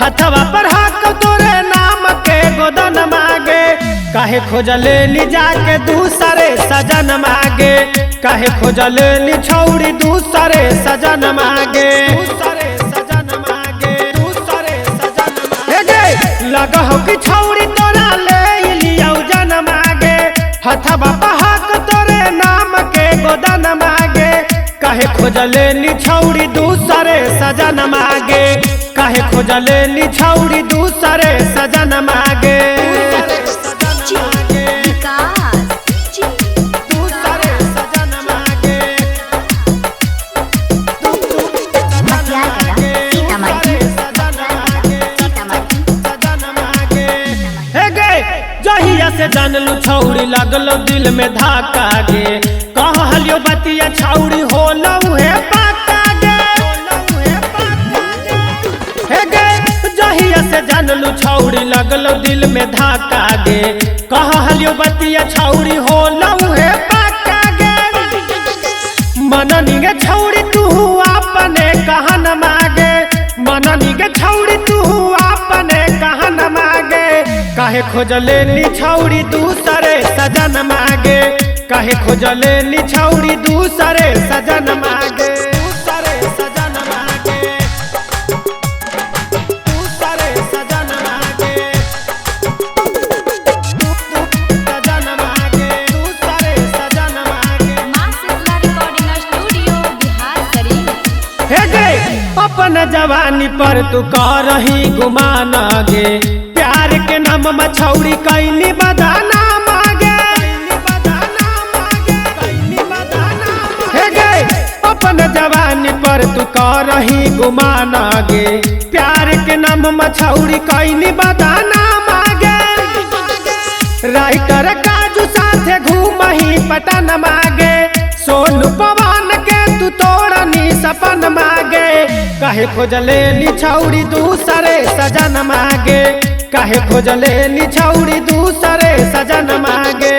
हथवा पर हाथ तोरे नाम के गोदन मांगे, काहे खोजले ली जाके दूसरे सजन मांगे, काहे खोजले ली छौड़ी दूसरे सजन मांगे, दूसरे सजन मांगे, दूसरे सजन मांगे। लगहो कि छौड़ी तोरा ले लिया जन मांगे, हथवा पर हाथ तोरे नाम के गोदन मांगे, काहे खोजले ली छौड़ी दूसरे सजन मांगे, काहे खोजले ली छौड़ी दूसरे सजन मांगे। जहिया से जानलू छौड़ी लगलो दिल में धाका गे, कहलियो बतिया छौड़ी होलो हे पाका गे, हे गे जहिया से जानलू छौड़ी लगलो दिल में धाका गे, कहलियो बतिया छौड़ी होलो हे पाका गे। मननी गे छौड़ी तू अपने कहन मांगे, मननी गे छौड़ी तू अपने कहन मांगे, काहे खोजले ली छौड़ी दूसरे सजन मांगे, काहे खोजले ली छौड़ी दूसरे सजन मांगे, दूसरे सजन मांगे, दूसरे सजन मांगे, सजन मांगे, दूसरे सजन मांगे। मां शीतला रिकॉर्डिंग स्टूडियो बिहार शरीफ। हे गे अपन जवानी पर तू करही गुमान गे, प्यार के नाम मछौड़ी कैनी बदाना मांगे, हे गे अपन जवानी पर तू करही गुमान गे, प्यार के नाम मछौड़ी कैनी बदाना मांगे। राइटर काजू साथे घूमही पटन मांगे, सोनू पवन के तू तोड़नी सपन मांगे, काहे खोजले ली छौड़ी दूसरे सजन मांगे, काहे खोजले ली छौड़ी दूसरे सजन मांगे।